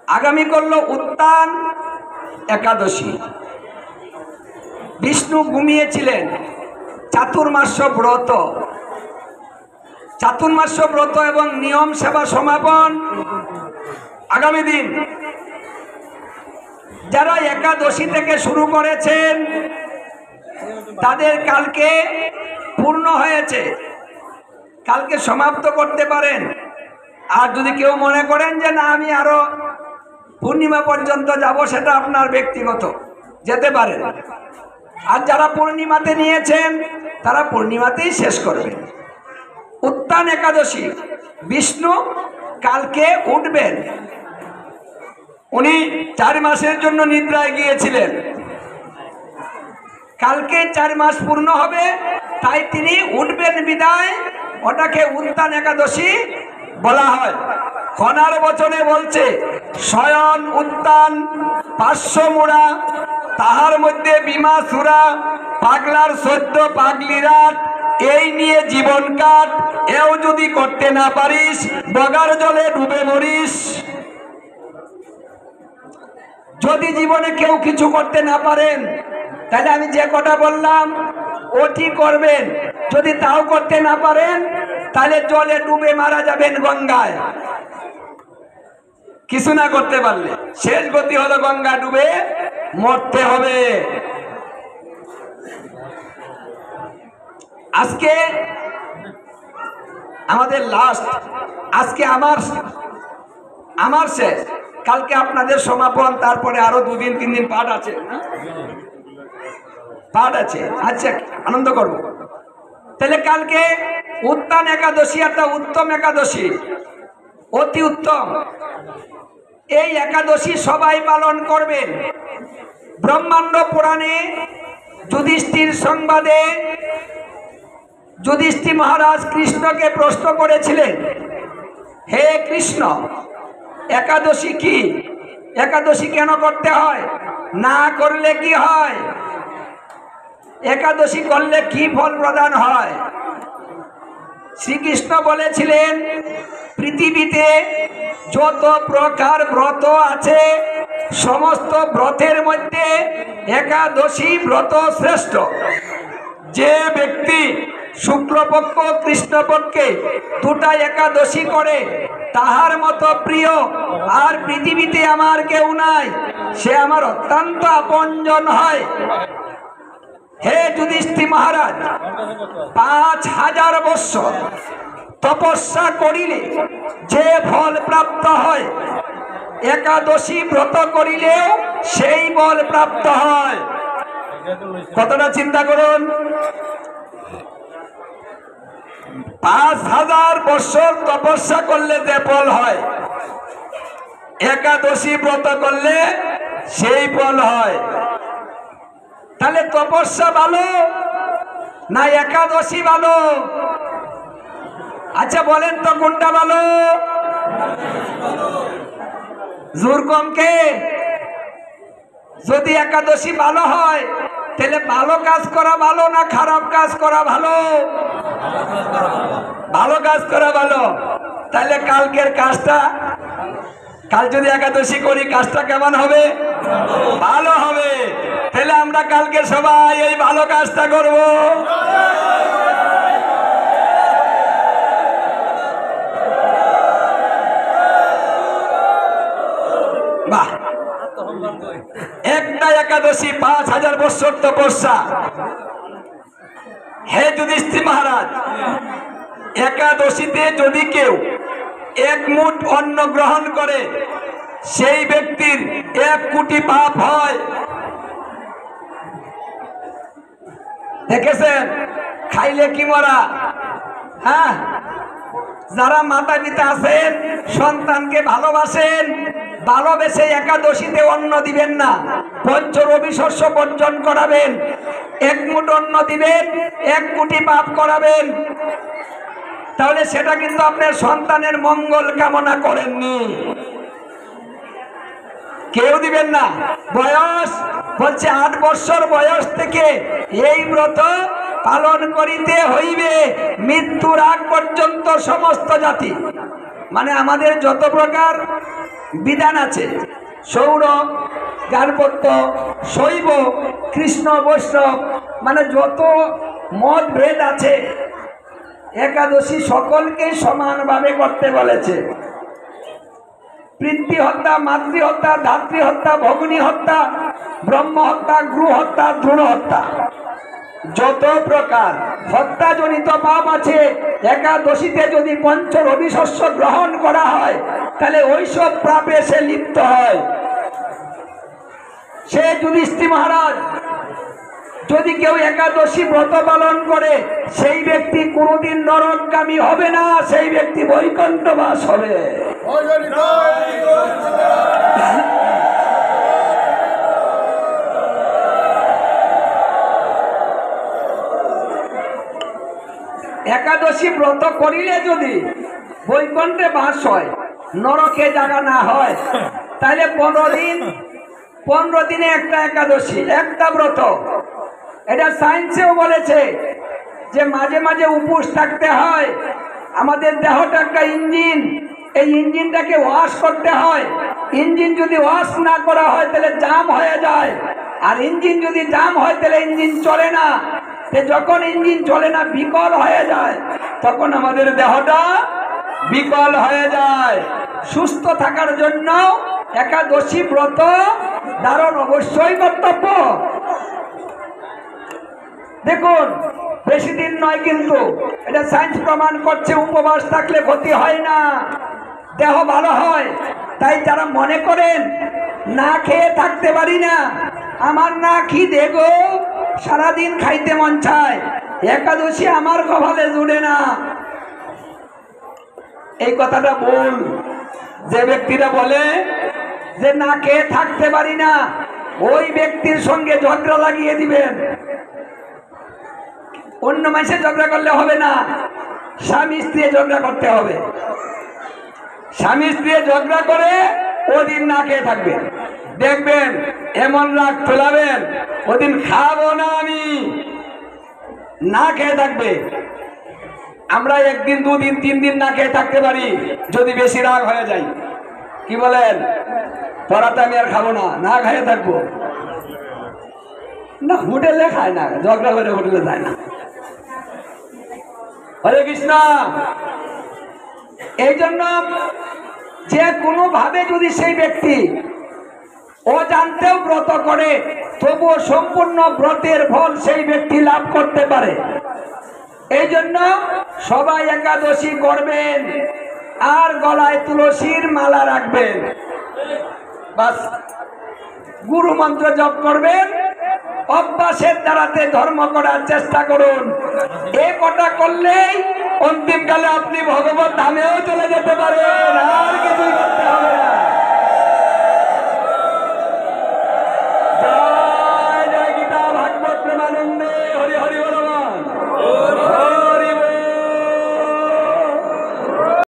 আগামী করল উত্তান একাদশী। বিষ্ণু ঘুমিয়েছিলেন, চাতুর্মাস্য ব্রত, চাতুর্মাস্য ব্রত এবং নিয়ম সেবা সমাপন আগামী দিন। যারা একাদশী থেকে শুরু করেছেন তাদের কালকে পূর্ণ হয়েছে, কালকে সমাপ্ত করতে পারেন। আর যদি কেউ মনে করেন যে না আমি আরো পূর্ণিমা পর্যন্ত যাব, সেটা আপনার ব্যক্তিগত, যেতে পারেন। আর যারা পূর্ণিমাতে নিয়েছেন তারা পূর্ণিমাতেই শেষ করবেন। উত্তান একাদশী, বিষ্ণু কালকে উঠবেন। উনি 4 মাসের জন্য নিদ্রায় গিয়েছিলেন, কালকে 4 মাস পূর্ণ হবে, তাই তিনি উঠবেন বিদায় ওটাকে উত্তান একাদশী বলা হয়। খনার বচনে বলছে শয়ন উত্তান 500 মুড়া, তাহার মধ্যে বিমা সুরা, পাগলার 14 পাগলি রাত, এই নিয়ে জীবন কাট, এও যদি করতে না পারিস বগার জলে ডুবে মরিস। যদি জীবনে কেউ কিছু করতে না পারেন তাহলে আমি যে কথা বললাম ওটি করবেন। যদি তাও করতে না পারেন তাহলে জলে ডুবে মারা যাবেন গঙ্গায়। কিছু না করতে পারলে শেষ গতি হলো গঙ্গা ডুবে মরতে হবে। আজকে আমাদের লাস্ট, আজকে আমার শেষ, কালকে আপনাদের সমাপন, তারপরে আরো 2 দিন 3 দিন পাঠ আছে, পাঠ আছে। আচ্ছা, আনন্দ করব। তাহলে কালকে উত্তান একাদশী, একটা উত্তম একাদশী, অতি উত্তম। এই একাদশী সবাই পালন করবেন। ব্রহ্মাণ্ড পুরাণে যুধিষ্ঠির সংবাদে যুধিষ্ঠির মহারাজ কৃষ্ণকে প্রশ্ন করেছিলেন, হে কৃষ্ণ, একাদশী কি? একাদশী কেন করতে হয়? না করলে কি হয়? একাদশী করলে কি ফল প্রদান হয়? শ্রীকৃষ্ণ বলেছিলেন, পৃথিবীতে যত প্রকার ব্রত আছে সমস্ত ব্রতের মধ্যে একাদশী ব্রত শ্রেষ্ঠ। যে ব্যক্তি শুক্লপক্ষ কৃষ্ণপক্ষে 2টা একাদশী করে তাহার মতো প্রিয় আর পৃথিবীতে আমার কেউ নাই, সে আমার অত্যন্ত আপনজন হয়। হে যুধিষ্ঠির মহারাজ, 5000 বৎসর তপস্যা করিলে যে ফল প্রাপ্ত হয়, একাদশী ব্রত করিলেও সেই ফল প্রাপ্ত হয়। কতটা চিন্তা করুন, 5000 বৎসর তপস্যা করলে যে ফল হয়, একাদশী ব্রত করলে সেই ফল হয়। তাহলে তপস্যা ভালো না একাদশী ভালো? আচ্ছা বলেন তো কোনটা ভালো? জোর কমকে? যদি একাদশী ভালো হয় তাহলে ভালো কাজ করা ভালো না খারাপ কাজ করা ভালো? ভালো কাজ করা ভালো। তাহলে কালকের কাজটা, কাল যদি একাদশী করি কাজটা কেমন হবে? ভালো হবে। তাহলে আমরা কালকে সবাই এই ভালো কাজটা করব। বাহ, একটা একাদশী 5000 বৎসর তপস্যা। হে যুধিষ্ঠির মহারাজ, একাদশীতে যদি কেউ 1 মুঠ অন্ন গ্রহণ করে সেই ব্যক্তির 1 কোটি পাপ হয়। দেখেছেন খাইলে কি মরা? হ্যাঁ, যারা মাতা পিতা আছেন সন্তানকে ভালোবাসেন, ভালোবেসে একাদশীতে অন্ন দিবেন না, পঞ্চ রবি শস্য বর্জন করাবেন, 1 মুঠ অন্ন দিবেন, 1 কোটি পাপ করাবেন। তাহলে সেটা কিন্তু আপনার সন্তানের মঙ্গল কামনা করেননি। কেউ দিবেন না। বয়স বলছে 8 বৎসর বয়স থেকে এই ব্রত পালন করিতে হইবে মৃত্যুর আগ পর্যন্ত সমস্ত জাতি। মানে আমাদের যত প্রকার বিধান আছে, সৌর, গার্হস্থ্য, শৈব, কৃষ্ণ, বৈষ্ণব, মানে যত মত ভেদ আছে, একাদশী সকলকেই সমানভাবে করতে বলেছে। পিতৃ হত্যা, মাতৃ হত্যা, ধাত্রী হত্যা, ভগিনী হত্যা, ব্রহ্ম হত্যা, গৃহ হত্যা, ভ্রূণ হত্যা, যত প্রকার হত্যাজনিত পাপ আছে, একাদশীতে যদি পঞ্চ রবি শস্য গ্রহণ করা হয় তাহলে ওইসব পাপে সে লিপ্ত হয়। সে যুধিষ্ঠির মহারাজ, যদি কেউ একাদশী ব্রত পালন করে সেই ব্যক্তি কোনোদিন নরকগামী হবে না, সেই ব্যক্তি বৈকুণ্ঠবাস হবে। একাদশী ব্রত করিলে যদি বৈকুণ্ঠে বাস হয়, নরকে জায়গা না হয়, তাহলে 15 দিনে একটা একাদশী, একটা ব্রত। এটা সায়েন্সেও বলেছে যে মাঝে মাঝে উপোস থাকতে হয়। আমাদের দেহটা একটা ইঞ্জিন, এই ইঞ্জিনটাকে ওয়াশ করতে হয়। ইঞ্জিন যদি ওয়াশ না করা হয় তাহলে জাম হয়ে যায়, আর ইঞ্জিন যদি জাম হয় তাহলে ইঞ্জিন চলে না। যখন ইঞ্জিন চলে না, বিকল হয়ে যায়, তখন আমাদের দেহটা বিকল হয়ে যায়। সুস্থ থাকার জন্য একাদশী ব্রত ধারণ অবশ্যই কর্তব্য। দেখুন, বেশি দিন নয়, কিন্তু এটা সায়েন্স প্রমাণ করছে উপবাস থাকলে ক্ষতি হয় না, দেহ ভালো হয়। তাই যারা মনে করেন না খেয়ে থাকতে পারি না, আমার না খিদে গো, সারাদিন খাইতে মন চায়, একাদশী আমার কপালে জুড়ে না, এই কথাটা ভুল। যে ব্যক্তিরা বলে যে না খেয়ে থাকতে পারি না, ওই ব্যক্তির সঙ্গে ঝগড়া লাগিয়ে দিবেন। অন্য মানুষের ঝগড়া করলে হবে না, স্বামী স্ত্রী ঝগড়া করতে হবে। স্বামী স্ত্রী ঝগড়া করে ওদিন না খেয়ে থাকবেন, দেখবেন এমন রাগ তোলাবেন, ওদিন খাবো না আমি, না খেয়ে থাকবে। আমরা একদিন, দুদিন, 3 দিন না খেয়ে থাকতে পারি যদি বেশি রাগ হয়ে যায়। কি বলেন? তোরা তো আমি আর খাবো না, না খেয়ে থাকবো না। হোটেলে খায় না, ঝগড়া করে হোটেলে যায় না। হরে কৃষ্ণ। এই জন্য যে কোনো ভাবে যদি সেই ব্যক্তি অজান্তেও ব্রত করে, তবুও সম্পূর্ণ ব্রতের ফল সেই ব্যক্তি লাভ করতে পারে। এই জন্য সবাই একাদশী করবেন আর গলায় তুলসীর মালা রাখবেন, বাস। গুরু মন্ত্র জপ করবেন, অভ্যাসের দ্বারাতে ধর্ম করার চেষ্টা করুন। এ কটা করলেই অন্তিমকালে আপনি ভগবত ধামেও চলে যেতে পারেন।